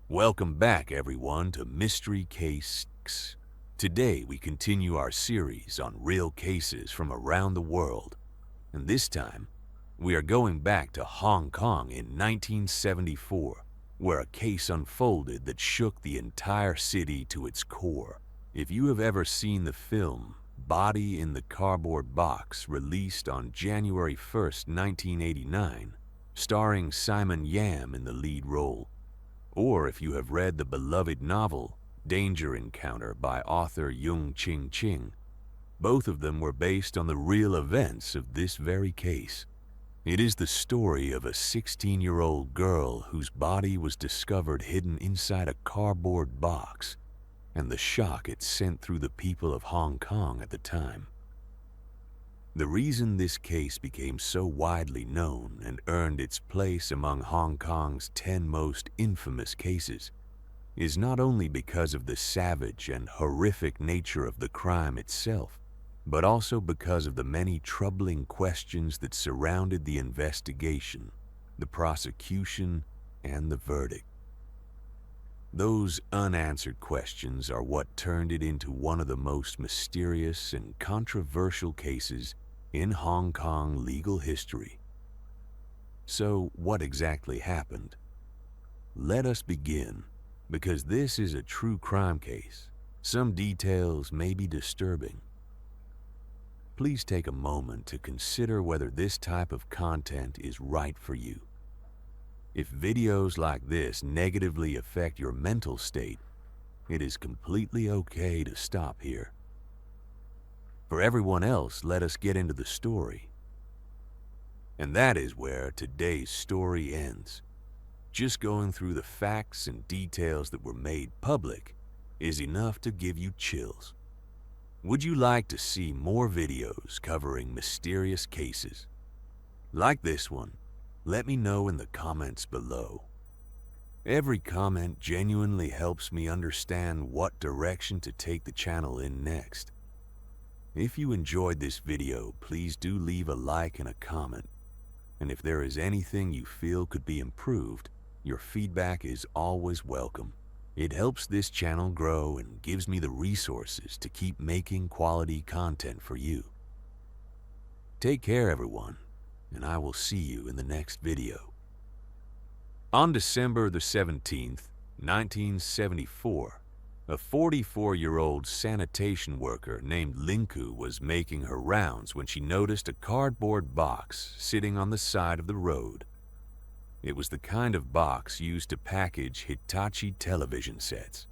Welcome back, everyone, to Mystery Case 6. Today, we continue our series on real cases from around the world. And this time, we are going back to Hong Kong in 1974, where a case unfolded that shook the entire city to its core. If you have ever seen the film Body in the Cardboard Box, released on January 1st, 1989, starring Simon Yam in the lead role, or if you have read the beloved novel Danger Encounter by author Yung Ching Ching, both of them were based on the real events of this very case. It is the story of a 16-year-old girl whose body was discovered hidden inside a cardboard box, and the shock it sent through the people of Hong Kong at the time. The reason this case became so widely known and earned its place among Hong Kong's 10 most infamous cases is not only because of the savage and horrific nature of the crime itself, but also because of the many troubling questions that surrounded the investigation, the prosecution, and the verdict. Those unanswered questions are what turned it into one of the most mysterious and controversial cases in Hong Kong legal history. So, what exactly happened? Let us begin, because this is a true crime case. Some details may be disturbing. Please take a moment to consider whether this type of content is right for you. If videos like this negatively affect your mental state, it is completely okay to stop here. For everyone else, let us get into the story. And that is where today's story ends. Just going through the facts and details that were made public is enough to give you chills. Would you like to see more videos covering mysterious cases like this one? Let me know in the comments below. Every comment genuinely helps me understand what direction to take the channel in next. If you enjoyed this video, please do leave a like and a comment. And if there is anything you feel could be improved, your feedback is always welcome. It helps this channel grow and gives me the resources to keep making quality content for you. Take care, everyone, and I will see you in the next video. On December the 17th, 1974, a 44-year-old sanitation worker named Linku was making her rounds when she noticed a cardboard box sitting on the side of the road. It was the kind of box used to package Hitachi television sets.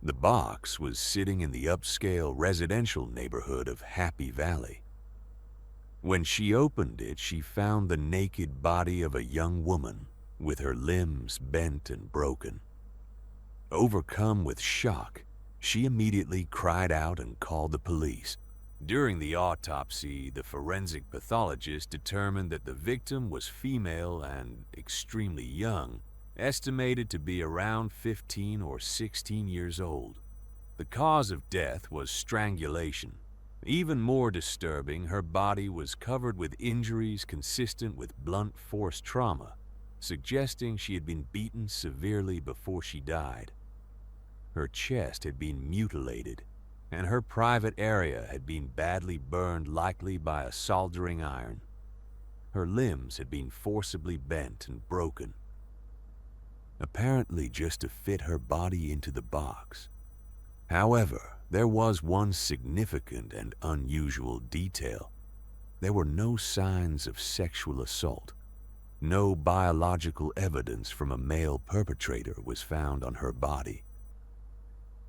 The box was sitting in the upscale residential neighborhood of Happy Valley. When she opened it, she found the naked body of a young woman with her limbs bent and broken. Overcome with shock, she immediately cried out and called the police. During the autopsy, the forensic pathologist determined that the victim was female and extremely young, estimated to be around 15 or 16 years old. The cause of death was strangulation. Even more disturbing, her body was covered with injuries consistent with blunt force trauma, suggesting she had been beaten severely before she died. Her chest had been mutilated, and her private area had been badly burned, likely by a soldering iron. Her limbs had been forcibly bent and broken, apparently just to fit her body into the box. However, there was one significant and unusual detail. There were no signs of sexual assault. No biological evidence from a male perpetrator was found on her body.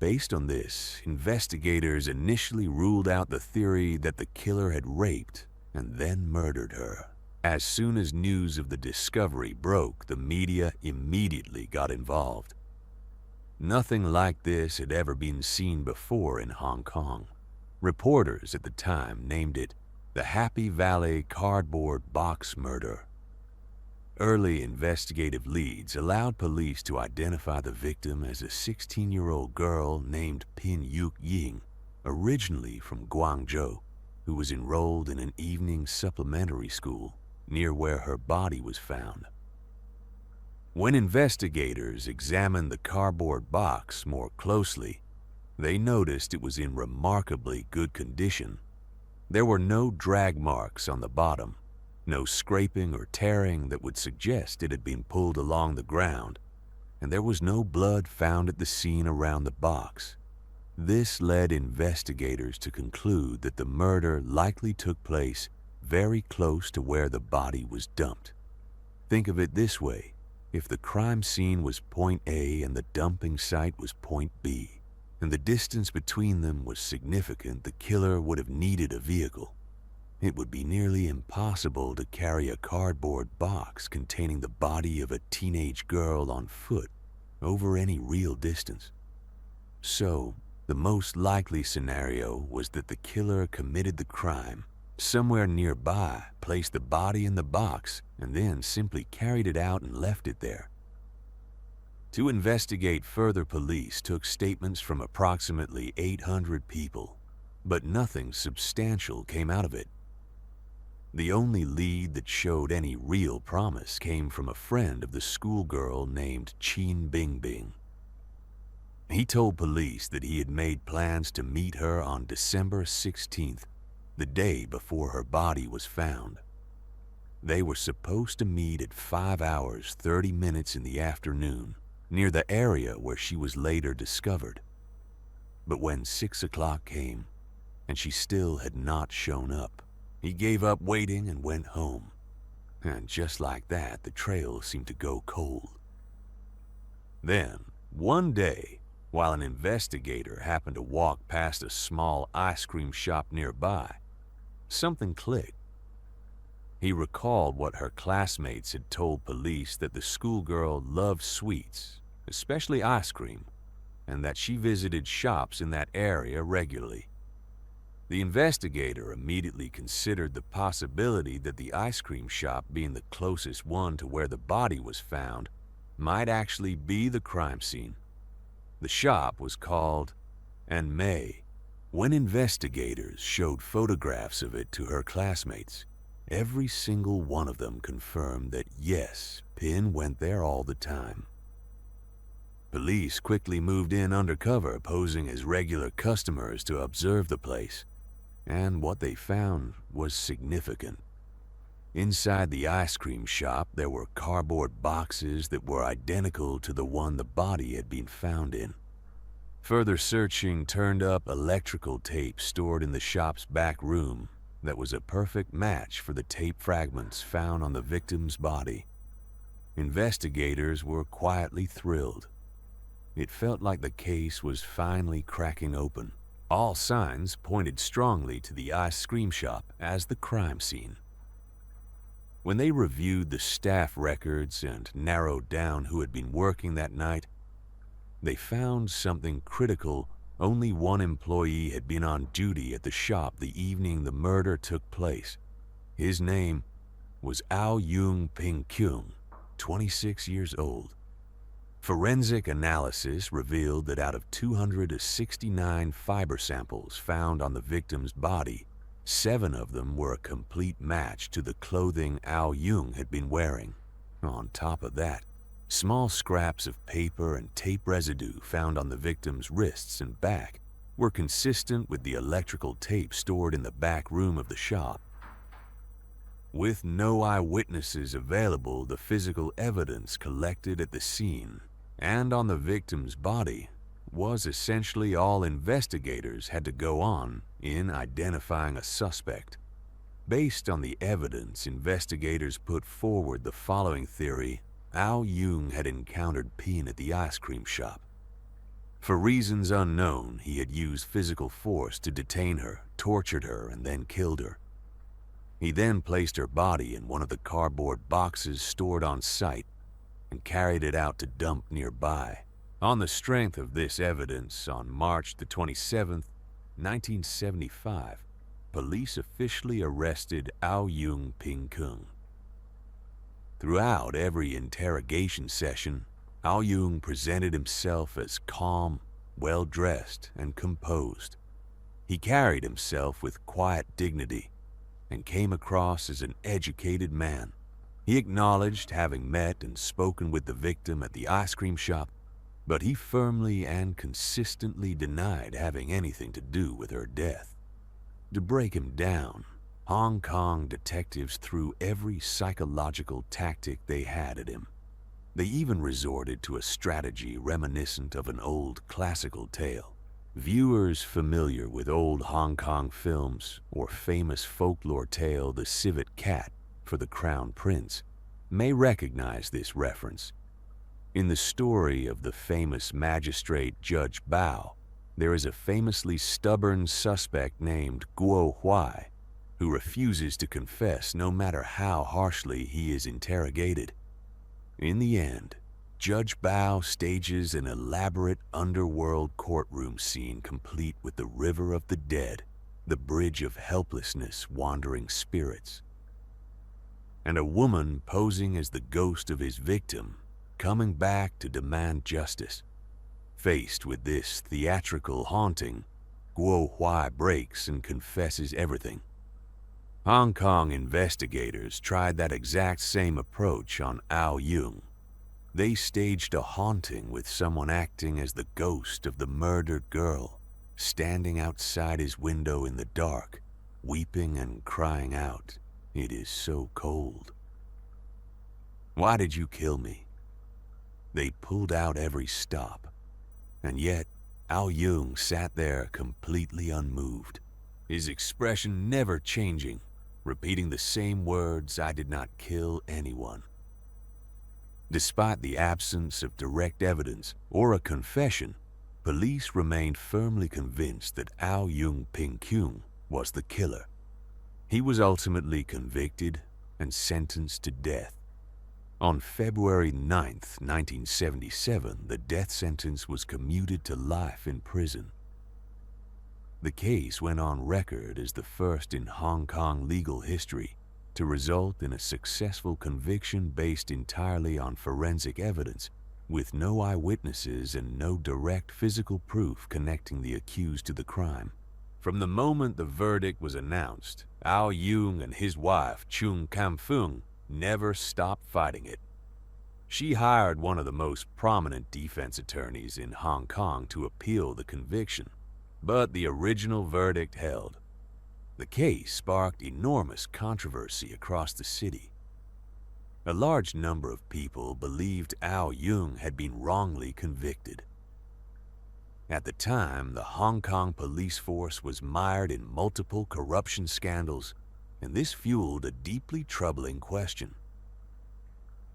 Based on this, investigators initially ruled out the theory that the killer had raped and then murdered her. As soon as news of the discovery broke, the media immediately got involved. Nothing like this had ever been seen before in Hong Kong. Reporters at the time named it the Happy Valley Cardboard Box Murder. Early investigative leads allowed police to identify the victim as a 16-year-old girl named Pin Yuk Ying, originally from Guangzhou, who was enrolled in an evening supplementary school near where her body was found. When investigators examined the cardboard box more closely, they noticed it was in remarkably good condition. There were no drag marks on the bottom, no scraping or tearing that would suggest it had been pulled along the ground, and there was no blood found at the scene around the box. This led investigators to conclude that the murder likely took place very close to where the body was dumped. Think of it this way: if the crime scene was point A and the dumping site was point B, and the distance between them was significant, the killer would have needed a vehicle. It would be nearly impossible to carry a cardboard box containing the body of a teenage girl on foot over any real distance. So, the most likely scenario was that the killer committed the crime somewhere nearby, placed the body in the box, and then simply carried it out and left it there. To investigate further, police took statements from approximately 800 people, but nothing substantial came out of it. The only lead that showed any real promise came from a friend of the schoolgirl named Chin Bingbing. He told police that he had made plans to meet her on December 16th, the day before her body was found. They were supposed to meet at 5 hours 30 minutes in the afternoon, near the area where she was later discovered. But when 6 o'clock came, and she still had not shown up, he gave up waiting and went home. And just like that, the trail seemed to go cold. Then, one day, while an investigator happened to walk past a small ice cream shop nearby, something clicked. He recalled what her classmates had told police, that the schoolgirl loved sweets, especially ice cream, and that she visited shops in that area regularly. The investigator immediately considered the possibility that the ice cream shop, being the closest one to where the body was found, might actually be the crime scene. The shop was called And May. When investigators showed photographs of it to her classmates, every single one of them confirmed that yes, Pin went there all the time. Police quickly moved in undercover, posing as regular customers to observe the place, and what they found was significant. Inside the ice cream shop, there were cardboard boxes that were identical to the one the body had been found in. Further searching turned up electrical tape stored in the shop's back room that was a perfect match for the tape fragments found on the victim's body. Investigators were quietly thrilled. It felt like the case was finally cracking open. All signs pointed strongly to the ice cream shop as the crime scene. When they reviewed the staff records and narrowed down who had been working that night, they found something critical. Only one employee had been on duty at the shop the evening the murder took place. His name was Ao Yung Ping Kyung, 26 years old. Forensic analysis revealed that out of 269 fiber samples found on the victim's body, 7 of them were a complete match to the clothing Ao Yung had been wearing. On top of that, small scraps of paper and tape residue found on the victim's wrists and back were consistent with the electrical tape stored in the back room of the shop. With no eyewitnesses available, the physical evidence collected at the scene and on the victim's body was essentially all investigators had to go on in identifying a suspect. Based on the evidence, investigators put forward the following theory: Ao Yung had encountered Pin at the ice cream shop. For reasons unknown, he had used physical force to detain her, tortured her, and then killed her. He then placed her body in one of the cardboard boxes stored on site and carried it out to dump nearby. On the strength of this evidence, on March the 27th, 1975, police officially arrested Ao Yung Ping Kyung. Throughout every interrogation session, Ao Yung presented himself as calm, well-dressed, and composed. He carried himself with quiet dignity and came across as an educated man. He acknowledged having met and spoken with the victim at the ice cream shop, but he firmly and consistently denied having anything to do with her death. To break him down, Hong Kong detectives threw every psychological tactic they had at him. They even resorted to a strategy reminiscent of an old classical tale. Viewers familiar with old Hong Kong films or famous folklore tale The Civet Cat for the Crown Prince may recognize this reference. In the story of the famous magistrate Judge Bao, there is a famously stubborn suspect named Guo Huai who refuses to confess no matter how harshly he is interrogated. In the end, Judge Bao stages an elaborate underworld courtroom scene complete with the River of the Dead, the Bridge of Helplessness, wandering spirits, and a woman posing as the ghost of his victim, coming back to demand justice. Faced with this theatrical haunting, Guo Huai breaks and confesses everything. Hong Kong investigators tried that exact same approach on Ao Yung. They staged a haunting with someone acting as the ghost of the murdered girl, standing outside his window in the dark, weeping and crying out, "It is so cold. Why did you kill me?" They pulled out every stop, and yet Ao Yung sat there completely unmoved, his expression never changing, repeating the same words, "I did not kill anyone." Despite the absence of direct evidence or a confession, police remained firmly convinced that Ao Yung Ping Kyung was the killer. He was ultimately convicted and sentenced to death. On February 9, 1977, the death sentence was commuted to life in prison. The case went on record as the first in Hong Kong legal history to result in a successful conviction based entirely on forensic evidence, with no eyewitnesses and no direct physical proof connecting the accused to the crime. From the moment the verdict was announced, Ao Yung and his wife, Chung Kam-fung, never stopped fighting it. She hired one of the most prominent defense attorneys in Hong Kong to appeal the conviction, but the original verdict held. The case sparked enormous controversy across the city. A large number of people believed Ao Yung had been wrongly convicted. At the time, the Hong Kong police force was mired in multiple corruption scandals, and this fueled a deeply troubling question.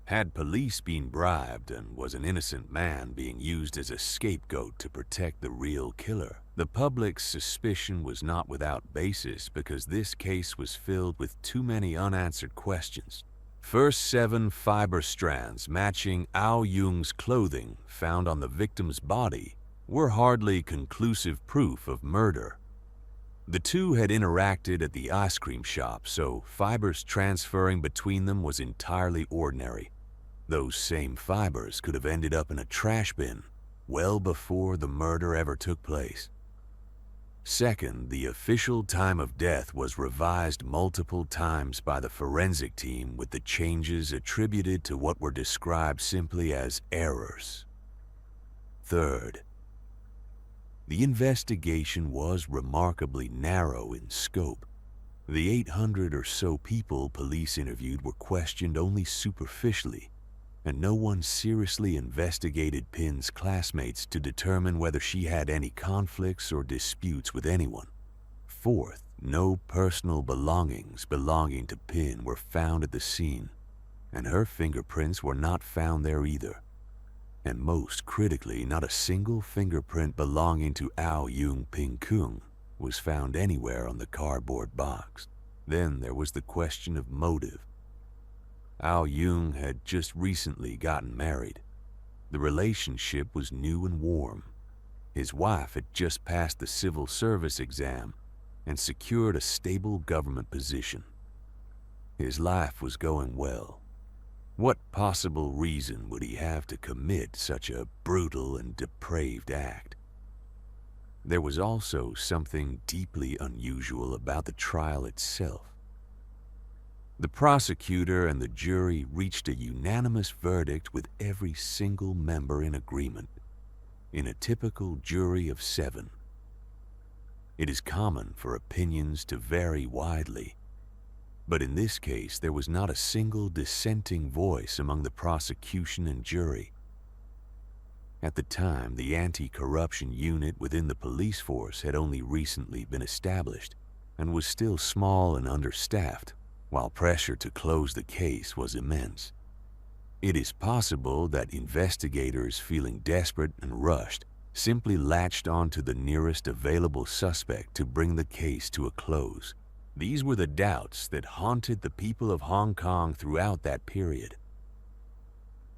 Had police been bribed, and was an innocent man being used as a scapegoat to protect the real killer? The public's suspicion was not without basis because this case was filled with too many unanswered questions. First, 7 fiber strands matching Ao Yung's clothing found on the victim's body were hardly conclusive proof of murder. The two had interacted at the ice cream shop, so fibers transferring between them was entirely ordinary. Those same fibers could have ended up in a trash bin well before the murder ever took place. Second, the official time of death was revised multiple times by the forensic team, with the changes attributed to what were described simply as errors. Third, the investigation was remarkably narrow in scope. The 800 or so people police interviewed were questioned only superficially, and no one seriously investigated Pin's classmates to determine whether she had any conflicts or disputes with anyone. Fourth, no personal belongings belonging to Pin were found at the scene, and her fingerprints were not found there either. And most critically, not a single fingerprint belonging to Ao Yung Ping Kung was found anywhere on the cardboard box. Then there was the question of motive. Ao Yung had just recently gotten married. The relationship was new and warm. His wife had just passed the civil service exam and secured a stable government position. His life was going well. What possible reason would he have to commit such a brutal and depraved act? There was also something deeply unusual about the trial itself. The prosecutor and the jury reached a unanimous verdict with every single member in agreement. In a typical jury of 7, it is common for opinions to vary widely, but in this case there was not a single dissenting voice among the prosecution and jury. At the time, the anti-corruption unit within the police force had only recently been established and was still small and understaffed, while pressure to close the case was immense. It is possible that investigators, feeling desperate and rushed, simply latched onto the nearest available suspect to bring the case to a close. These were the doubts that haunted the people of Hong Kong throughout that period.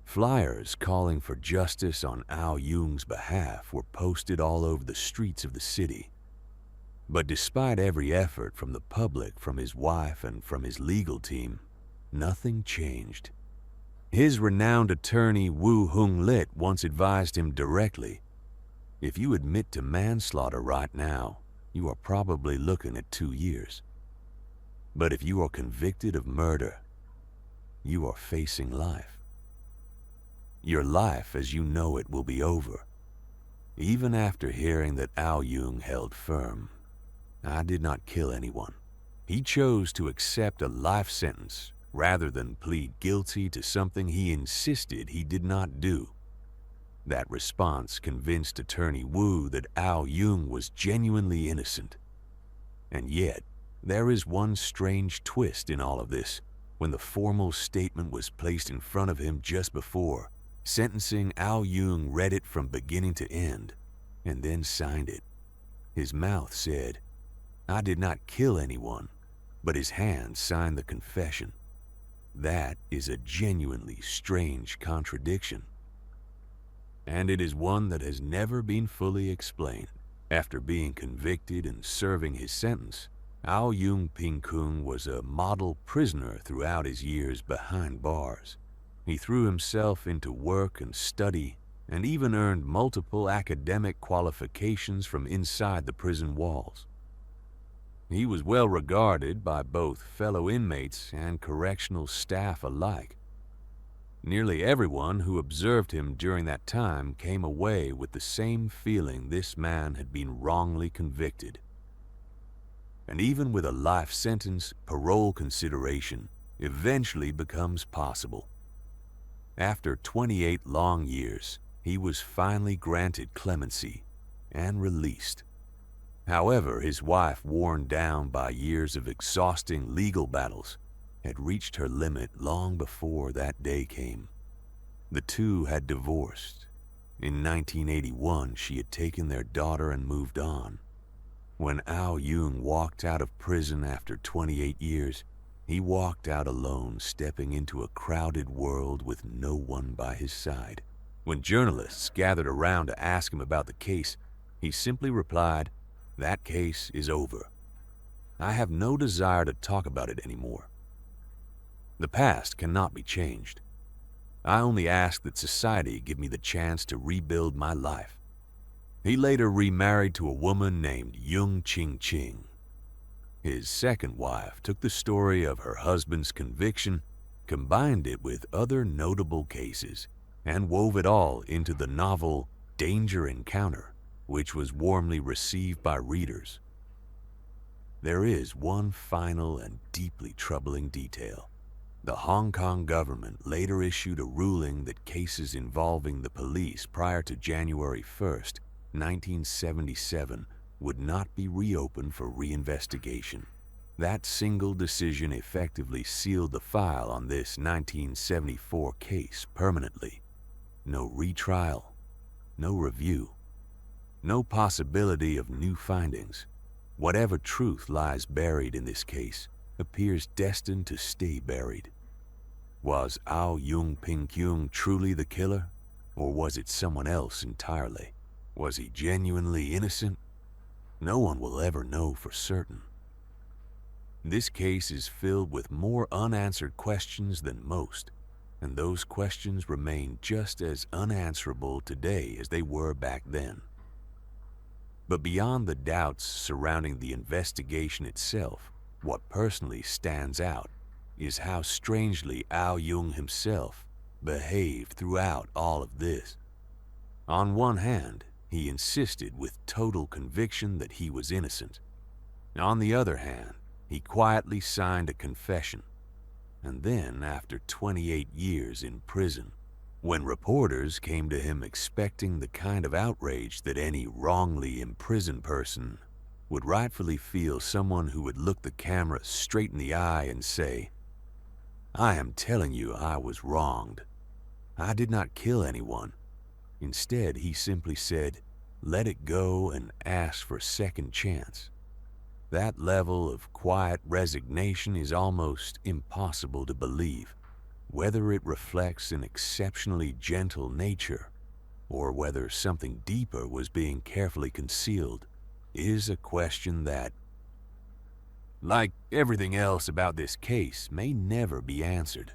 Flyers calling for justice on Ao Yung's behalf were posted all over the streets of the city. But despite every effort from the public, from his wife, and from his legal team, nothing changed. His renowned attorney Wu Hung Lit once advised him directly, "If you admit to manslaughter right now, you are probably looking at 2 years. But if you are convicted of murder, you are facing life. Your life as you know it will be over." Even after hearing that Ao Yung held firm, "I did not kill anyone," he chose to accept a life sentence rather than plead guilty to something he insisted he did not do. That response convinced Attorney Wu that Ao Yung was genuinely innocent. And yet, there is one strange twist in all of this. When the formal statement was placed in front of him just before sentencing, Ao Yung read it from beginning to end and then signed it. His mouth said, "I did not kill anyone," but his hand signed the confession. That is a genuinely strange contradiction. And it is one that has never been fully explained. After being convicted and serving his sentence, Ao Yung Ping Kung was a model prisoner throughout his years behind bars. He threw himself into work and study, and even earned multiple academic qualifications from inside the prison walls. He was well regarded by both fellow inmates and correctional staff alike. Nearly everyone who observed him during that time came away with the same feeling this man had been wrongly convicted. And even with a life sentence, parole consideration eventually becomes possible. After 28 long years, he was finally granted clemency and released. However, his wife, worn down by years of exhausting legal battles, had reached her limit long before that day came. The two had divorced. In 1981, she had taken their daughter and moved on. When Ao Yung walked out of prison after 28 years, he walked out alone, stepping into a crowded world with no one by his side. When journalists gathered around to ask him about the case, he simply replied, "That case is over. I have no desire to talk about it anymore. The past cannot be changed. I only ask that society give me the chance to rebuild my life." He later remarried to a woman named Yung Ching Ching. His second wife took the story of her husband's conviction, combined it with other notable cases, and wove it all into the novel Danger Encounter, which was warmly received by readers. There is one final and deeply troubling detail. The Hong Kong government later issued a ruling that cases involving the police prior to January 1st, 1977 would not be reopened for reinvestigation. That single decision effectively sealed the file on this 1974 case permanently. No retrial, no review, no possibility of new findings. Whatever truth lies buried in this case appears destined to stay buried. Was Ao Yung Ping Kung truly the killer, or was it someone else entirely? Was he genuinely innocent? No one will ever know for certain. This case is filled with more unanswered questions than most, and those questions remain just as unanswerable today as they were back then. But beyond the doubts surrounding the investigation itself, what personally stands out is how strangely Ao Jung himself behaved throughout all of this. On one hand, he insisted with total conviction that he was innocent. On the other hand, he quietly signed a confession. And then, after 28 years in prison, when reporters came to him expecting the kind of outrage that any wrongly imprisoned person would rightfully feel, someone who would look the camera straight in the eye and say, "I am telling you I was wronged. I did not kill anyone." Instead, he simply said, "Let it go," and asked for a second chance. That level of quiet resignation is almost impossible to believe. Whether it reflects an exceptionally gentle nature, or whether something deeper was being carefully concealed, is a question that, like everything else about this case, may never be answered.